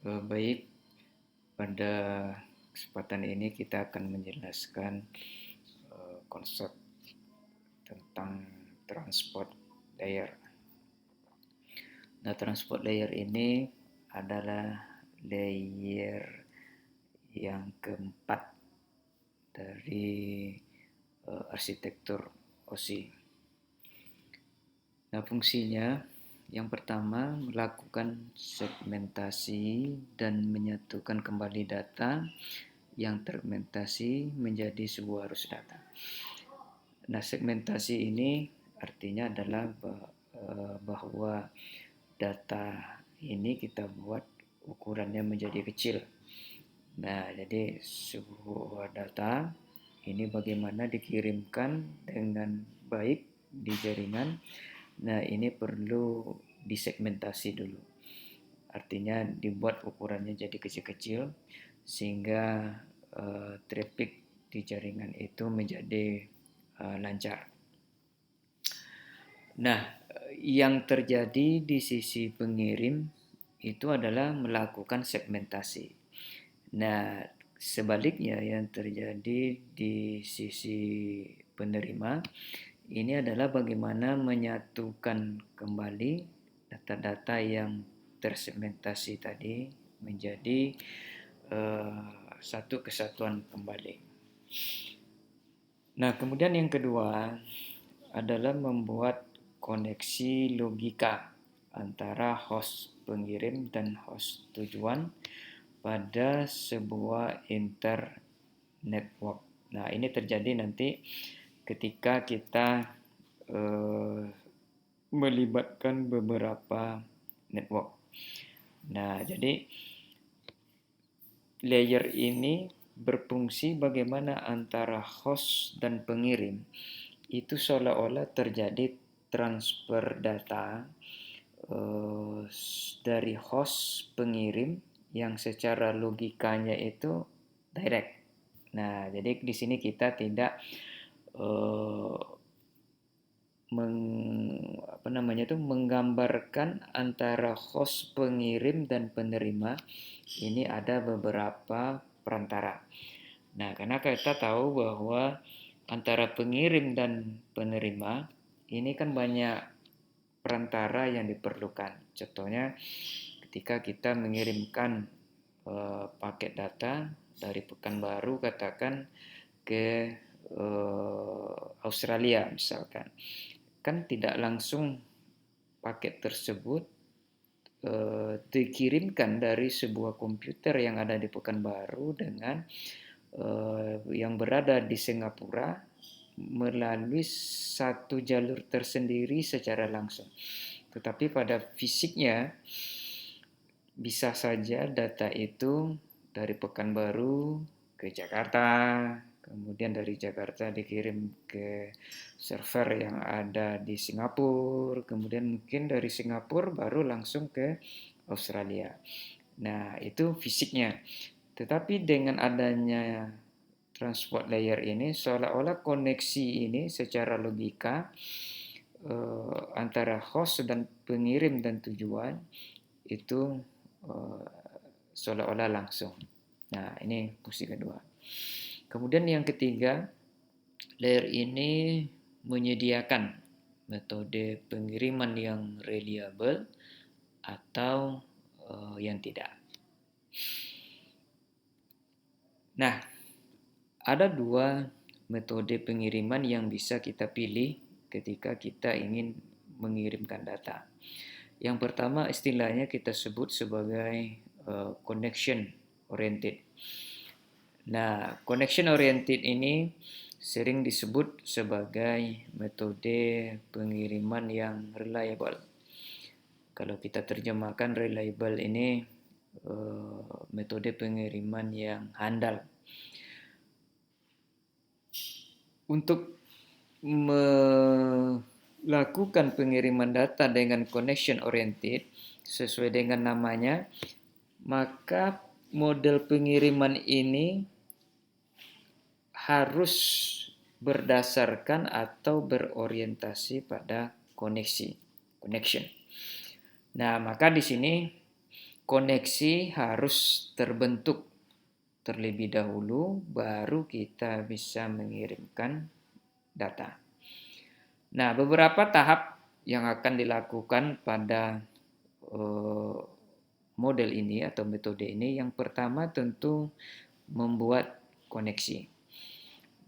Baik, pada kesempatan ini kita akan menjelaskan konsep tentang transport layer. Nah, transport layer ini adalah layer yang keempat dari arsitektur OSI. Nah, fungsinya yang pertama melakukan segmentasi dan menyatukan kembali data yang terfragmentasi menjadi sebuah arus data. Nah, segmentasi ini artinya adalah bahwa data ini kita buat ukurannya menjadi kecil. Nah, jadi sebuah data ini bagaimana dikirimkan dengan baik di jaringan. Nah, ini perlu disegmentasi dulu. Artinya dibuat ukurannya jadi kecil-kecil sehingga traffic di jaringan itu menjadi lancar. Nah, yang terjadi di sisi pengirim itu adalah melakukan segmentasi. Nah, sebaliknya yang terjadi di sisi penerima ini adalah bagaimana menyatukan kembali data-data yang tersegmentasi tadi menjadi satu kesatuan kembali. Nah, kemudian yang kedua adalah membuat koneksi logika antara host pengirim dan host tujuan pada sebuah network. Nah, ini terjadi nanti ketika kita melibatkan beberapa network. Nah, jadi layer ini berfungsi bagaimana antara host dan pengirim itu seolah-olah terjadi transfer data dari host pengirim yang secara logikanya itu direct. Nah, jadi di sini kita tidak menggambarkan antara host pengirim dan penerima ini ada beberapa perantara. Nah, karena kita tahu bahwa antara pengirim dan penerima ini kan banyak perantara yang diperlukan. Contohnya ketika kita mengirimkan paket data dari Pekanbaru katakan ke Australia misalkan, kan tidak langsung paket tersebut dikirimkan dari sebuah komputer yang ada di Pekanbaru dengan yang berada di Singapura melalui satu jalur tersendiri secara langsung. Tetapi pada fisiknya bisa saja data itu dari Pekanbaru ke Jakarta, kemudian dari Jakarta dikirim ke server yang ada di Singapura, kemudian mungkin dari Singapura baru langsung ke Australia. Nah, itu fisiknya. Tetapi dengan adanya transport layer ini seolah-olah koneksi ini secara logika antara host dan pengirim dan tujuan itu seolah-olah langsung. Nah, ini fungsi kedua. Kemudian yang ketiga, layer ini menyediakan metode pengiriman yang reliable atau yang tidak. Nah, ada dua metode pengiriman yang bisa kita pilih ketika kita ingin mengirimkan data. Yang pertama istilahnya kita sebut sebagai connection oriented. Nah, connection oriented ini sering disebut sebagai metode pengiriman yang reliable. Kalau kita terjemahkan reliable ini metode pengiriman yang handal. Untuk melakukan pengiriman data dengan connection oriented sesuai dengan namanya, maka model pengiriman ini harus berdasarkan atau berorientasi pada connection. Nah, maka di sini koneksi harus terbentuk terlebih dahulu, baru kita bisa mengirimkan data. Nah, beberapa tahap yang akan dilakukan pada model ini atau metode ini. Yang pertama tentu membuat koneksi.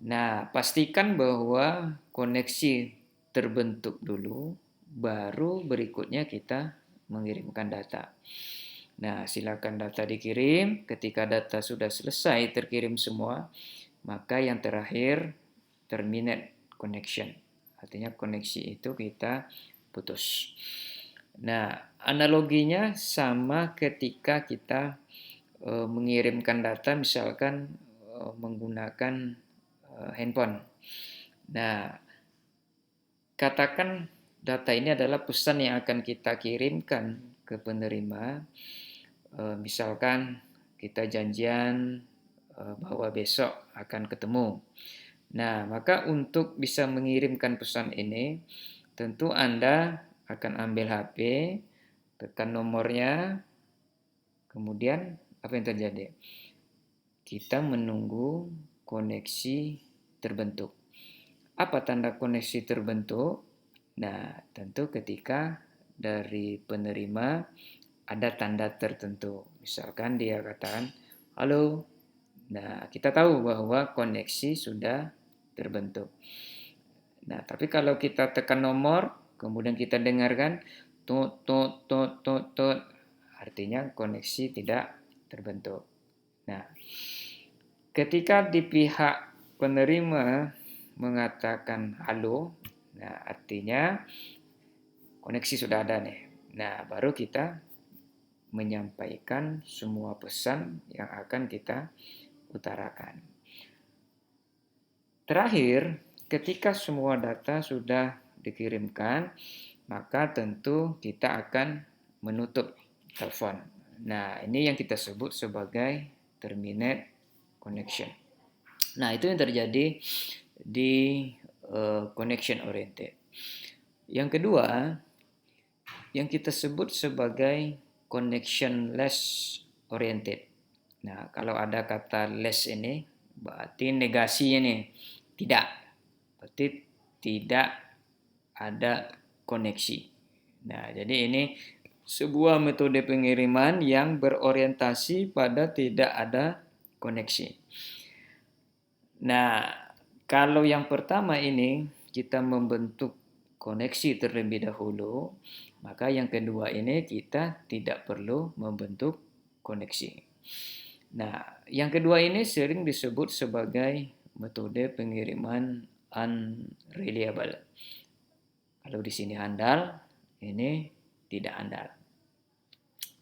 Nah, pastikan bahwa koneksi terbentuk dulu, baru berikutnya kita mengirimkan data. Nah, silakan data dikirim. Ketika data sudah selesai terkirim semua, maka yang terakhir terminate connection. Artinya koneksi itu kita putus. Nah, analoginya sama ketika kita mengirimkan data misalkan menggunakan handphone. Nah, katakan data ini adalah pesan yang akan kita kirimkan ke penerima. Misalkan kita janjian bahwa besok akan ketemu. Nah, maka untuk bisa mengirimkan pesan ini, tentu Anda akan ambil HP, tekan nomornya, kemudian apa yang terjadi? Kita menunggu koneksi terbentuk. Apa tanda koneksi terbentuk? Nah, tentu ketika dari penerima ada tanda tertentu. Misalkan dia katakan, halo. Nah, kita tahu bahwa koneksi sudah terbentuk. Nah, tapi kalau kita tekan nomor, kemudian kita dengarkan, tut, tut, tut, tut, tut, artinya koneksi tidak terbentuk. Nah, ketika di pihak penerima mengatakan halo, nah artinya koneksi sudah ada nih. Nah, baru kita menyampaikan semua pesan yang akan kita utarakan. Terakhir, ketika semua data sudah dikirimkan, maka tentu kita akan menutup telepon. Nah, ini yang kita sebut sebagai terminate connection. Nah, itu yang terjadi di connection oriented. Yang kedua, yang kita sebut sebagai connectionless oriented. Nah, kalau ada kata less ini, berarti negasi ini tidak. Berarti tidak ada koneksi. Nah, jadi ini sebuah metode pengiriman yang berorientasi pada tidak ada koneksi. Nah, kalau yang pertama ini kita membentuk koneksi terlebih dahulu, maka yang kedua ini kita tidak perlu membentuk koneksi. Nah, yang kedua ini sering disebut sebagai metode pengiriman unreliable. Kalau di sini handal, ini tidak handal.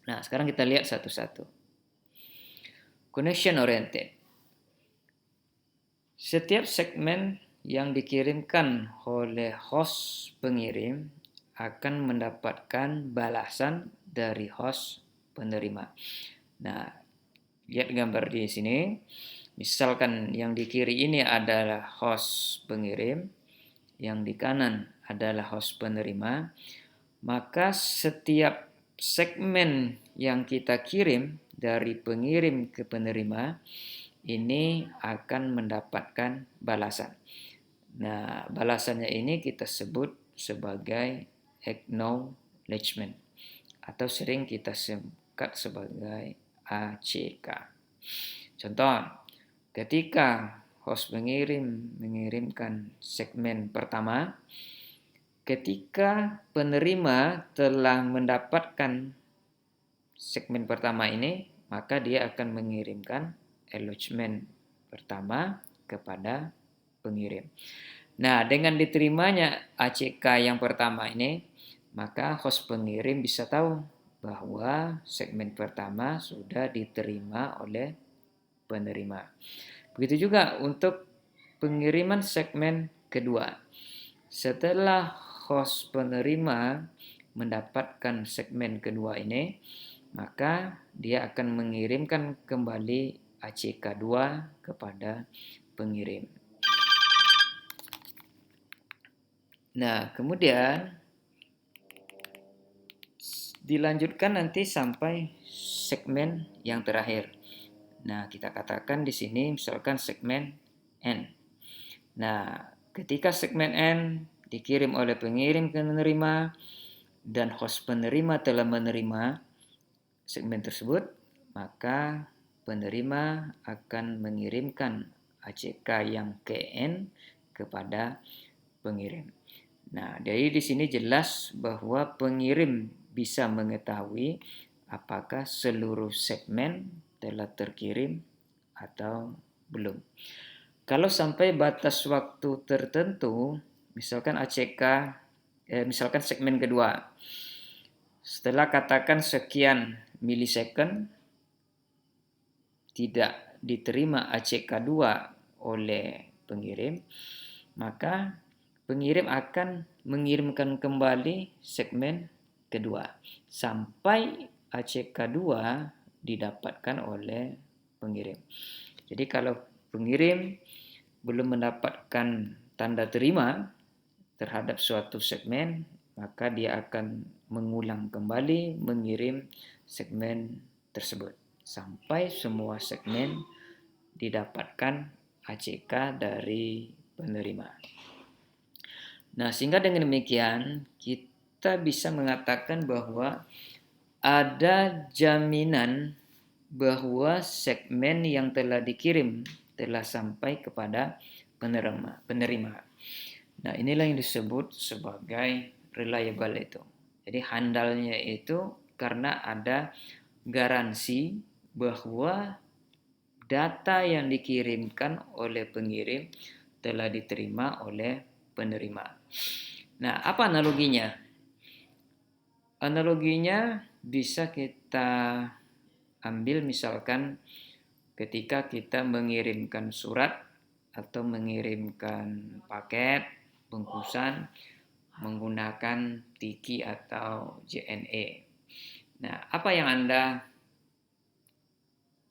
Nah, sekarang kita lihat satu-satu. Connection oriented. Setiap segmen yang dikirimkan oleh host pengirim akan mendapatkan balasan dari host penerima. Nah, lihat gambar di sini. Misalkan yang di kiri ini adalah host pengirim, yang di kanan adalah host penerima, maka setiap segmen yang kita kirim dari pengirim ke penerima ini akan mendapatkan balasan. Nah, balasannya ini kita sebut sebagai acknowledgement atau sering kita singkat sebagai ACK. Contoh, ketika host pengirim mengirimkan segmen pertama, ketika penerima telah mendapatkan segmen pertama ini, maka dia akan mengirimkan acknowledgement pertama kepada pengirim. Nah, dengan diterimanya ACK yang pertama ini, maka host pengirim bisa tahu bahwa segmen pertama sudah diterima oleh penerima. Begitu juga untuk pengiriman segmen kedua. Setelah host penerima mendapatkan segmen kedua ini, maka dia akan mengirimkan kembali ACK 2 kepada pengirim. Nah, kemudian Dilanjutkan nanti sampai segmen yang terakhir. Nah, kita katakan di sini misalkan segmen N. Nah, ketika segmen N dikirim oleh pengirim ke penerima dan host penerima telah menerima segmen tersebut, maka penerima akan mengirimkan ACK yang ke N kepada pengirim. Nah, dari di sini jelas bahwa pengirim bisa mengetahui apakah seluruh segmen telah terkirim atau belum. Kalau sampai batas waktu tertentu, misalkan ACK, misalkan segmen kedua, setelah katakan sekian milisecond tidak diterima ACK2 oleh pengirim, maka pengirim akan mengirimkan kembali segmen kedua sampai ACK2 didapatkan oleh pengirim. Jadi kalau pengirim belum mendapatkan tanda terima terhadap suatu segmen, maka dia akan mengulang kembali mengirim segmen tersebut sampai semua segmen didapatkan ACK dari penerima. Nah, sehingga dengan demikian kita bisa mengatakan bahwa ada jaminan bahwa segmen yang telah dikirim telah sampai kepada penerima. Nah, inilah yang disebut sebagai reliable itu. Jadi handalnya itu karena ada garansi bahwa data yang dikirimkan oleh pengirim telah diterima oleh penerima. Nah, apa analoginya? Analoginya bisa kita ambil misalkan ketika kita mengirimkan surat atau mengirimkan paket bungkusan menggunakan Tiki atau JNE. Nah, apa yang Anda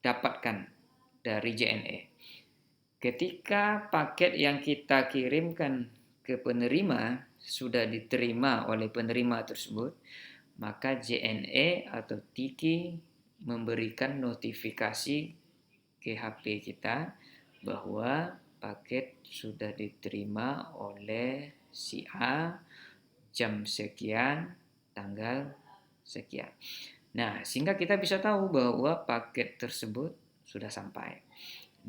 dapatkan dari JNE? Ketika paket yang kita kirimkan ke penerima sudah diterima oleh penerima tersebut, maka JNE atau Tiki memberikan notifikasi ke HP kita bahwa paket sudah diterima oleh si A jam sekian, tanggal sekian. Nah, sehingga kita bisa tahu bahwa paket tersebut sudah sampai.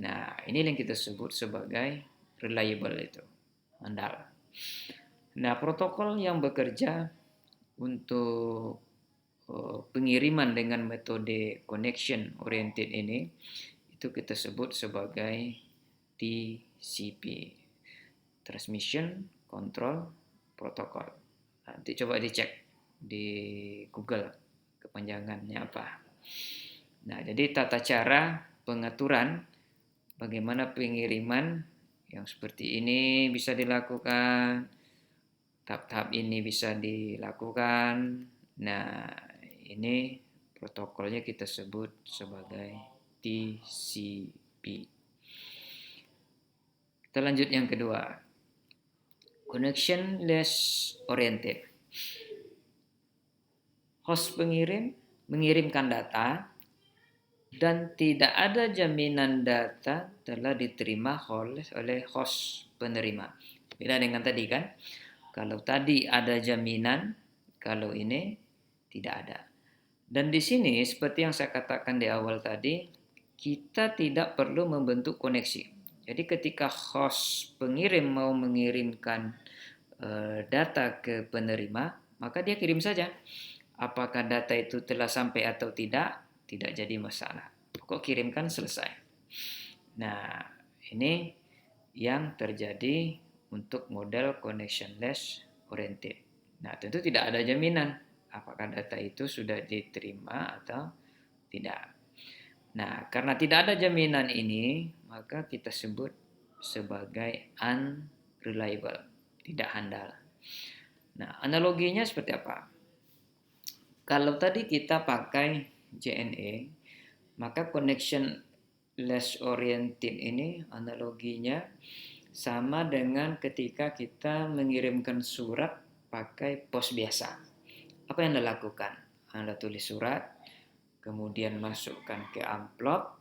Nah, ini yang kita sebut sebagai reliable itu, andal. Nah, protokol yang bekerja untuk pengiriman dengan metode connection oriented ini itu kita sebut sebagai TCP, Transmission Control Protocol. Nanti coba dicek di Google kepanjangannya apa. Nah, jadi tata cara pengaturan bagaimana pengiriman yang seperti ini bisa dilakukan, tahap-tahap ini bisa dilakukan. Nah, ini protokolnya kita sebut sebagai TCP. Kita lanjut yang kedua, connectionless oriented. Host pengirim mengirimkan data dan tidak ada jaminan data telah diterima oleh host penerima. Beda dengan tadi kan, kalau tadi ada jaminan, kalau ini tidak ada. Dan di sini seperti yang saya katakan di awal tadi, kita tidak perlu membentuk koneksi. Jadi ketika host pengirim mau mengirimkan data ke penerima, maka dia kirim saja. Apakah data itu telah sampai atau tidak jadi masalah. Pokok kirimkan selesai. Nah, ini yang terjadi untuk model connectionless oriented. Nah, tentu tidak ada jaminan apakah data itu sudah diterima atau tidak. Nah, karena tidak ada jaminan ini, maka kita sebut sebagai unreliable, tidak handal. Nah, analoginya seperti apa? Kalau tadi kita pakai JNE, maka connectionless oriented ini analoginya sama dengan ketika kita mengirimkan surat pakai pos biasa. Apa yang Anda lakukan? Anda tulis surat, kemudian masukkan ke amplop,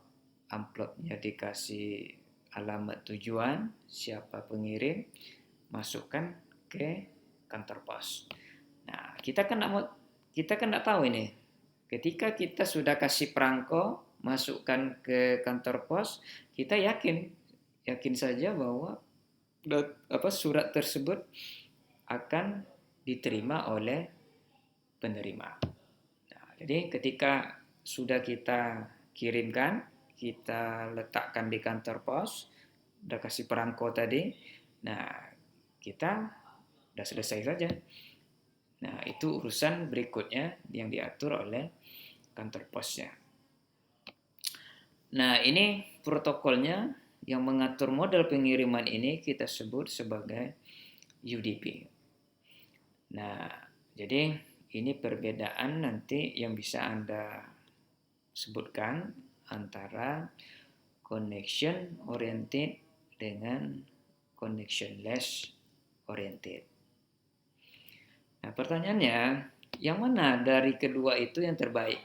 amplopnya dikasih alamat tujuan, siapa pengirim, masukkan ke kantor pos. Nah, kita kan nggak tahu ini. Ketika kita sudah kasih perangko, masukkan ke kantor pos, kita yakin saja bahwa surat tersebut akan diterima oleh penerima. Nah, jadi ketika sudah kita kirimkan, kita letakkan di kantor pos, udah kasih perangko tadi, nah kita udah selesai saja. Nah, itu urusan berikutnya yang diatur oleh kantor posnya. Nah, ini protokolnya yang mengatur model pengiriman ini kita sebut sebagai UDP. Nah, jadi ini perbedaan nanti yang bisa Anda sebutkan antara connection oriented dengan connectionless oriented. Nah, pertanyaannya, yang mana dari kedua itu yang terbaik?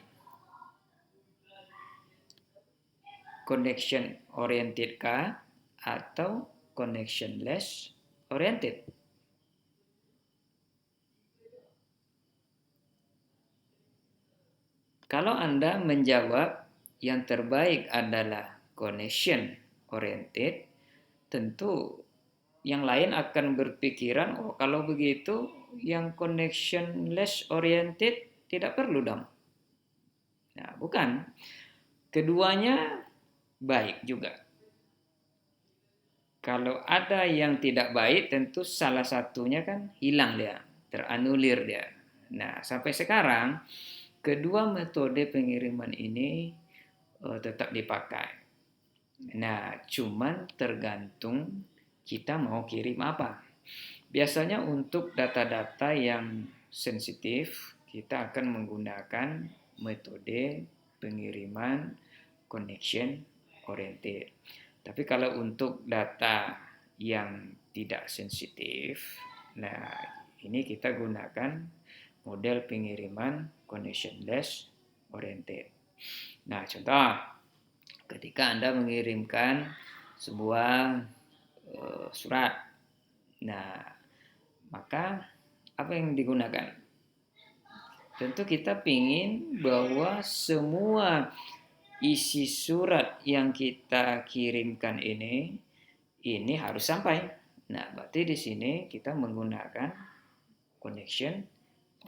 Connection oriented kah atau connectionless oriented? Kalau Anda menjawab yang terbaik adalah connection oriented, tentu yang lain akan berpikiran, oh kalau begitu yang connectionless oriented tidak perlu dong. Nah, bukan. Keduanya baik juga. Kalau ada yang tidak baik, tentu salah satunya kan hilang dia, teranulir dia. Nah, sampai sekarang kedua metode pengiriman ini tetap dipakai. Nah, cuman tergantung kita mau kirim apa. Biasanya untuk data-data yang sensitif, kita akan menggunakan metode pengiriman connection oriented. Tapi kalau untuk data yang tidak sensitif, nah ini kita gunakan model pengiriman connectionless oriented. Nah, contoh ketika Anda mengirimkan sebuah surat, nah maka apa yang digunakan? Tentu kita ingin bahwa semua isi surat yang kita kirimkan ini harus sampai. Nah, berarti di sini kita menggunakan connection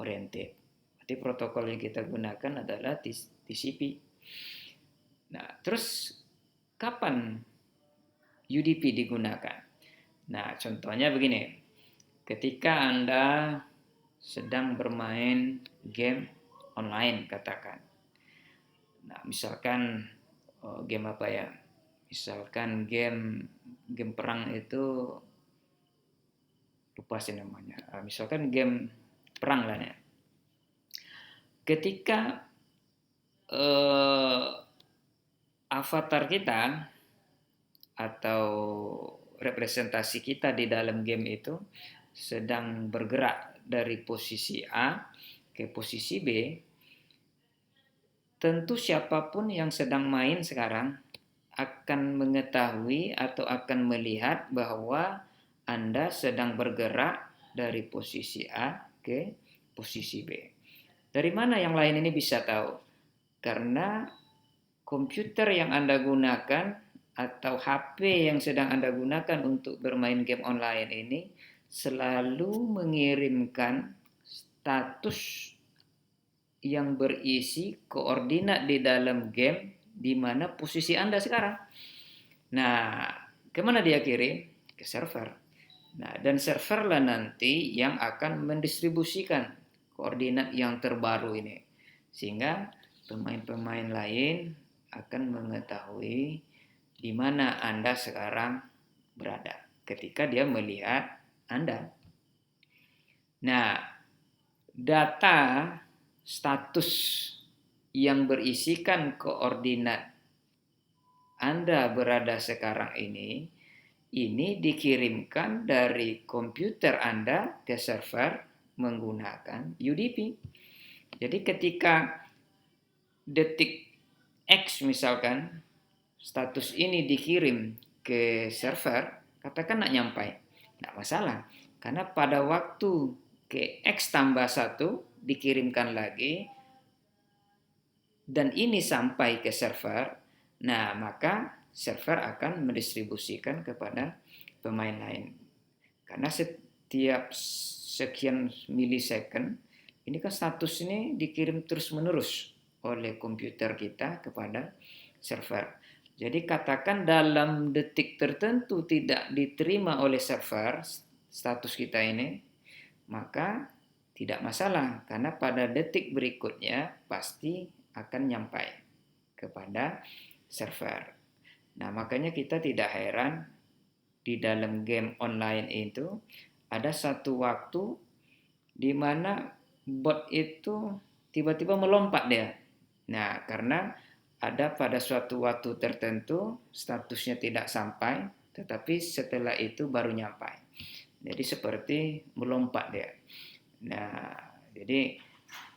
oriented. Berarti protokol yang kita gunakan adalah TCP. Nah, terus kapan UDP digunakan? Nah, contohnya begini. Ketika Anda sedang bermain game online, katakan. Nah, misalkan game apa ya? Misalkan game perang itu lupa sih namanya. Misalkan game perang lah ya. Ketika avatar kita atau representasi kita di dalam game itu sedang bergerak dari posisi A ke posisi B, tentu siapapun yang sedang main sekarang akan mengetahui atau akan melihat bahwa Anda sedang bergerak dari posisi A ke posisi B. Dari mana yang lain ini bisa tahu? Karena komputer yang Anda gunakan atau HP yang sedang Anda gunakan untuk bermain game online ini selalu mengirimkan status yang berisi koordinat di dalam game di mana posisi Anda sekarang. Nah, kemana dia kirim? Ke server. Nah, dan server lah nanti yang akan mendistribusikan koordinat yang terbaru ini. Sehingga pemain-pemain lain akan mengetahui di mana Anda sekarang berada ketika dia melihat Anda. Nah, data status yang berisikan koordinat Anda berada sekarang ini dikirimkan dari komputer Anda ke server menggunakan UDP. Jadi ketika detik X misalkan status ini dikirim ke server, katakan nak nyampai, tidak masalah. Karena pada waktu ke X tambah 1 dikirimkan lagi, dan ini sampai ke server, nah maka server akan mendistribusikan kepada pemain lain. Karena setiap sekian milisecond, ini kan status ini dikirim terus-menerus oleh komputer kita kepada server. Jadi katakan dalam detik tertentu tidak diterima oleh server status kita ini, maka tidak masalah karena pada detik berikutnya pasti akan nyampai kepada server. Nah, makanya kita tidak heran di dalam game online itu ada satu waktu di mana bot itu tiba-tiba melompat dia. Nah, karena ada pada suatu waktu tertentu statusnya tidak sampai, tetapi setelah itu baru nyampai. Jadi seperti melompat dia. Nah, jadi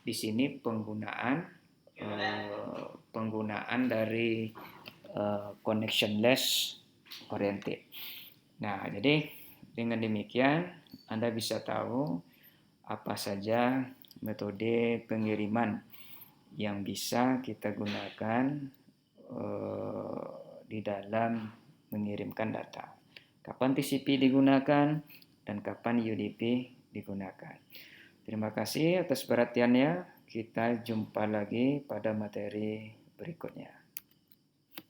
di sini penggunaan dari connectionless oriented. Nah, jadi dengan demikian Anda bisa tahu apa saja metode pengiriman yang bisa kita gunakan di dalam mengirimkan data. Kapan TCP digunakan dan kapan UDP digunakan. Terima kasih atas perhatiannya. Kita jumpa lagi pada materi berikutnya.